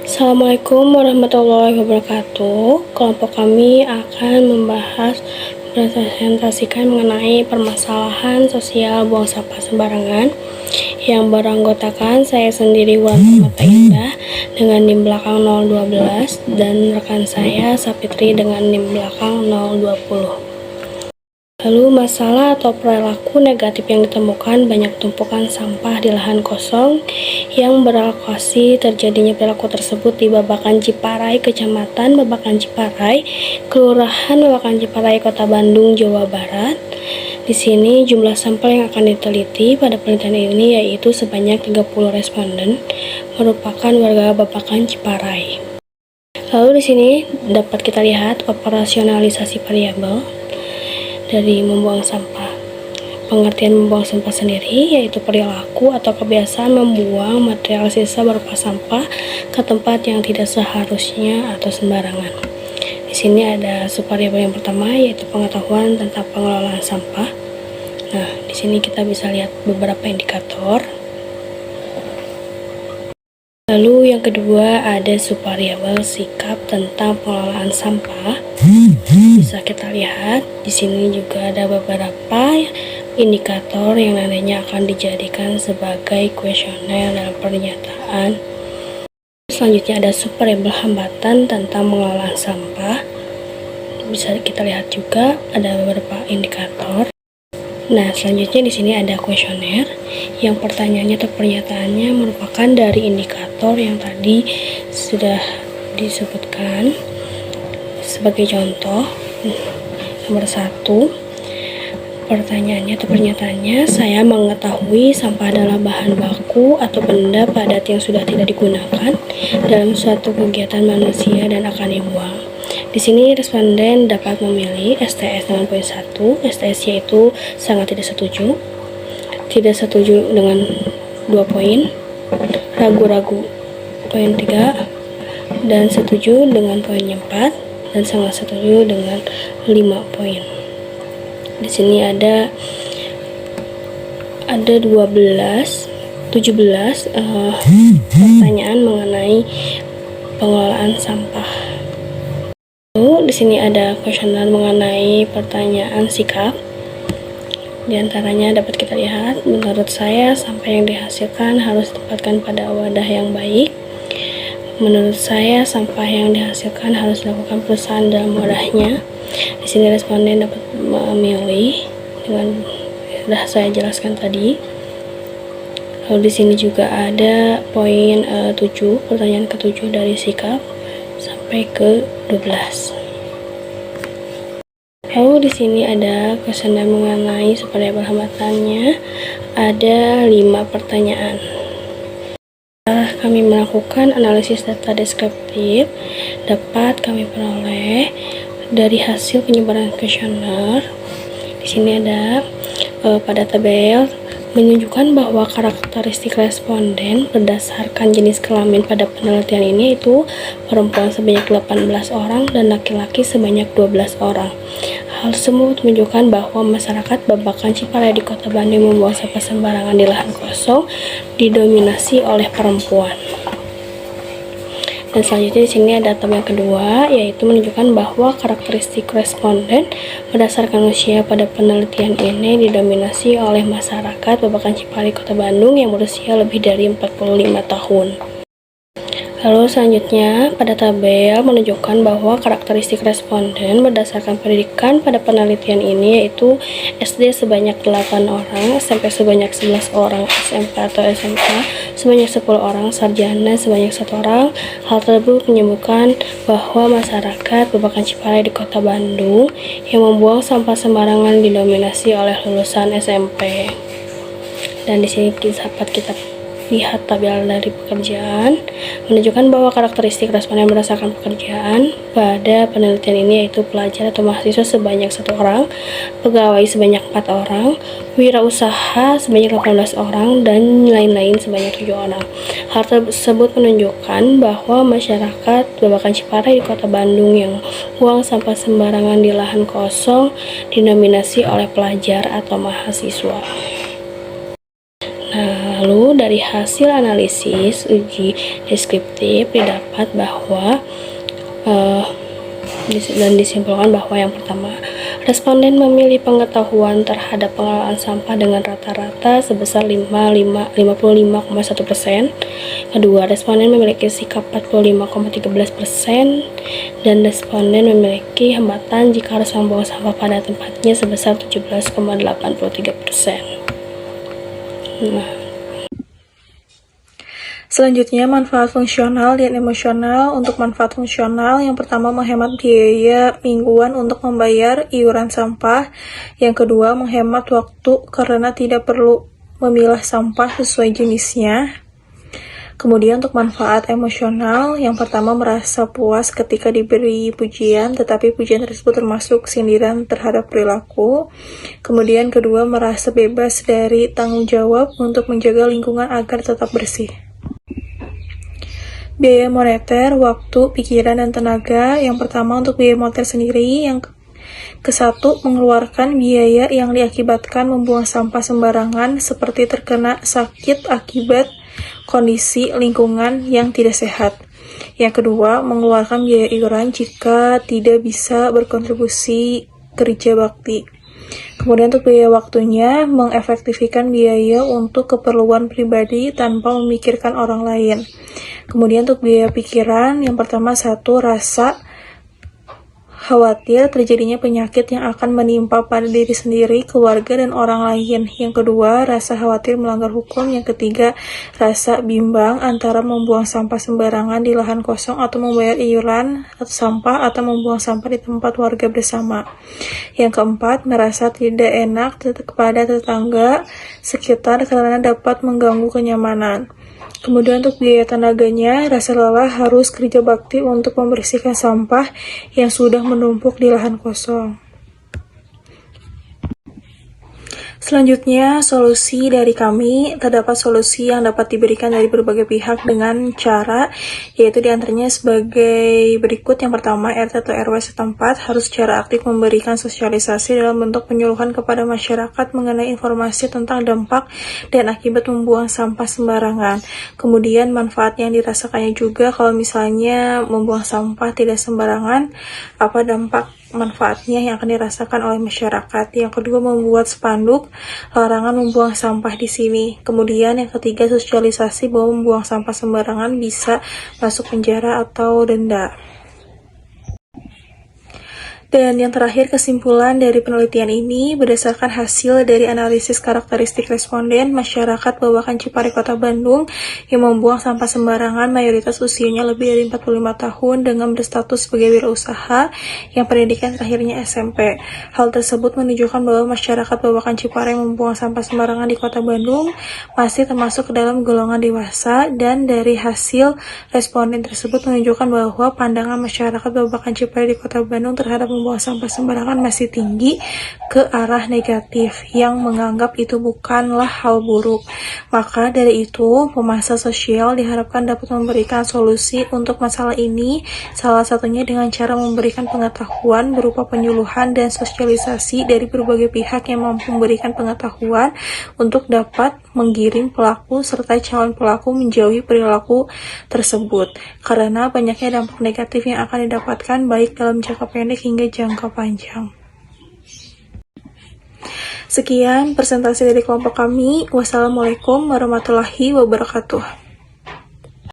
Assalamualaikum warahmatullahi wabarakatuh. Kelompok kami akan mempresentasikan mengenai permasalahan sosial buang sampah sembarangan yang beranggotakan saya sendiri Wulan Indah dengan NIM belakang 012 dan rekan saya Sapitri dengan NIM belakang 020. Lalu masalah atau perilaku negatif yang ditemukan banyak tumpukan sampah di lahan kosong yang beralokasi terjadinya perilaku tersebut di Babakan Ciparai, Kecamatan Babakan Ciparai, Kelurahan Babakan Ciparai, Kota Bandung, Jawa Barat. Di sini jumlah sampel yang akan diteliti pada penelitian ini yaitu sebanyak 30 responden merupakan warga Babakan Ciparai. Lalu di sini dapat kita lihat operasionalisasi variabel dari membuang sampah. Pengertian membuang sampah sendiri yaitu perilaku atau kebiasaan membuang material sisa berupa sampah ke tempat yang tidak seharusnya atau sembarangan. Di sini ada subvariabel yang pertama yaitu pengetahuan tentang pengelolaan sampah. Nah, di sini kita bisa lihat beberapa indikator. Lalu yang kedua ada subvariabel sikap tentang pengelolaan sampah. Bisa kita lihat di sini juga ada beberapa indikator yang nantinya akan dijadikan sebagai kuesioner dalam pernyataan. Selanjutnya ada subvariabel hambatan tentang pengelolaan sampah. Bisa kita lihat juga ada beberapa indikator. Nah, selanjutnya di sini ada kuesioner yang pertanyaannya atau pernyataannya merupakan dari indikator yang tadi sudah disebutkan. Sebagai contoh, nomor 1, pertanyaannya atau pernyataannya, saya mengetahui sampah adalah bahan baku atau benda padat yang sudah tidak digunakan dalam suatu kegiatan manusia dan akan dibuang. Di sini responden dapat memilih STS dengan poin 1, STS yaitu sangat tidak setuju dengan 2 poin, ragu-ragu poin 3, dan setuju dengan poinnya 4, dan sangat setuju dengan 5 poin. Di sini ada 17 pertanyaan mengenai pengelolaan sampah. Lalu di sini ada kuesioner mengenai pertanyaan sikap. Di antaranya dapat kita lihat, menurut saya sampah yang dihasilkan harus ditempatkan pada wadah yang baik. Menurut saya sampah yang dihasilkan harus dilakukan perusahaan dalam wadahnya. Di sini responden dapat memilih dengan sudah saya jelaskan tadi. Lalu di sini juga ada poin 7, pertanyaan ke-7 dari sikap sampai ke 12. Lalu di sini ada kuesioner mengenai subvariabel hambatannya, ada 5 pertanyaan. Setelah kami melakukan analisis data deskriptif, dapat kami peroleh dari hasil penyebaran kuesioner. Di sini ada pada tabel menunjukkan bahwa karakteristik responden berdasarkan jenis kelamin pada penelitian ini yaitu perempuan sebanyak 18 orang dan laki-laki sebanyak 12 orang. Hal tersebut menunjukkan bahwa masyarakat Babakan Ciparai di Kota Bandung membuang sampah sembarangan di lahan kosong didominasi oleh perempuan. Dan selanjutnya di sini ada tabel yang kedua yaitu menunjukkan bahwa karakteristik responden berdasarkan usia pada penelitian ini didominasi oleh masyarakat Babakan Ciparai Kota Bandung yang berusia lebih dari 45 tahun. Lalu selanjutnya pada tabel menunjukkan bahwa karakteristik responden berdasarkan pendidikan pada penelitian ini yaitu SD sebanyak 8 orang, SMP sebanyak 11 orang, SMP atau SMA sebanyak 10 orang, sarjana sebanyak 1 orang. Hal tersebut menyebutkan bahwa masyarakat Babakan Ciparai di Kota Bandung yang membuang sampah sembarangan didominasi oleh lulusan SMP. Dan di sini dapat kita lihat tabel dari pekerjaan menunjukkan bahwa karakteristik responden berdasarkan pekerjaan pada penelitian ini yaitu pelajar atau mahasiswa sebanyak 1 orang, pegawai sebanyak 4 orang, wirausaha sebanyak 18 orang, dan lain-lain sebanyak 7 orang. Hal tersebut menunjukkan bahwa masyarakat Babakan Ciparai di Kota Bandung yang buang sampah sembarangan di lahan kosong didominasi oleh pelajar atau mahasiswa. Nah, Lalu dari hasil analisis uji deskriptif didapat bahwa dan disimpulkan bahwa yang pertama, responden memilih pengetahuan terhadap pengelolaan sampah dengan rata-rata sebesar 55,1%. Kedua, responden memiliki sikap 45,13%, dan responden memiliki hambatan jika harus membuang sampah pada tempatnya sebesar 17,83%. Selanjutnya, manfaat fungsional dan emosional. Untuk manfaat fungsional, yang pertama menghemat biaya mingguan untuk membayar iuran sampah. Yang kedua, menghemat waktu karena tidak perlu memilah sampah sesuai jenisnya. Kemudian untuk manfaat emosional, yang pertama merasa puas ketika diberi pujian, tetapi pujian tersebut termasuk sindiran terhadap perilaku. Kemudian kedua, merasa bebas dari tanggung jawab untuk menjaga lingkungan agar tetap bersih. Biaya moneter, waktu, pikiran, dan tenaga. Yang pertama untuk biaya moneter sendiri, yang ke-1 mengeluarkan biaya yang diakibatkan membuang sampah sembarangan seperti terkena sakit akibat kondisi lingkungan yang tidak sehat. Yang kedua, mengeluarkan biaya iuran jika tidak bisa berkontribusi kerja bakti. Kemudian untuk biaya waktunya, mengefektifkan biaya untuk keperluan pribadi tanpa memikirkan orang lain. Kemudian untuk biaya pikiran, yang pertama rasa khawatir terjadinya penyakit yang akan menimpa pada diri sendiri, keluarga, dan orang lain. Yang kedua, rasa khawatir melanggar hukum. Yang ketiga, rasa bimbang antara membuang sampah sembarangan di lahan kosong atau membayar iuran atau sampah atau membuang sampah di tempat warga bersama. Yang keempat, merasa tidak enak kepada tetangga sekitar karena dapat mengganggu kenyamanan. Kemudian untuk biaya tenaganya, rasa lelah harus kerja bakti untuk membersihkan sampah yang sudah menumpuk di lahan kosong. Selanjutnya, solusi dari kami. Terdapat solusi yang dapat diberikan dari berbagai pihak dengan cara, yaitu diantaranya sebagai berikut. Yang pertama, RT atau RW setempat harus secara aktif memberikan sosialisasi dalam bentuk penyuluhan kepada masyarakat mengenai informasi tentang dampak dan akibat membuang sampah sembarangan. Kemudian manfaat yang dirasakannya juga kalau misalnya membuang sampah tidak sembarangan, apa dampak manfaatnya yang akan dirasakan oleh masyarakat. Yang kedua, membuat spanduk larangan membuang sampah di sini. Kemudian yang ketiga, sosialisasi bahwa membuang sampah sembarangan bisa masuk penjara atau denda. Dan yang terakhir, kesimpulan dari penelitian ini berdasarkan hasil dari analisis karakteristik responden masyarakat Babakan Cipari Kota Bandung yang membuang sampah sembarangan, mayoritas usianya lebih dari 45 tahun dengan berstatus sebagai wirausaha yang pendidikan terakhirnya SMP. Hal tersebut menunjukkan bahwa masyarakat Babakan Cipari yang membuang sampah sembarangan di Kota Bandung masih termasuk ke dalam golongan dewasa, dan dari hasil responden tersebut menunjukkan bahwa pandangan masyarakat Babakan Cipari di Kota Bandung terhadap membuang sampah sembarangan masih tinggi ke arah negatif, yang menganggap itu bukanlah hal buruk. Maka dari itu, pemangsa sosial diharapkan dapat memberikan solusi untuk masalah ini, salah satunya dengan cara memberikan pengetahuan berupa penyuluhan dan sosialisasi dari berbagai pihak yang mampu memberikan pengetahuan untuk dapat menggiring pelaku serta calon pelaku menjauhi perilaku tersebut, karena banyaknya dampak negatif yang akan didapatkan baik dalam jangka pendek hingga jangka panjang. Sekian presentasi dari kelompok kami. Wassalamualaikum warahmatullahi wabarakatuh.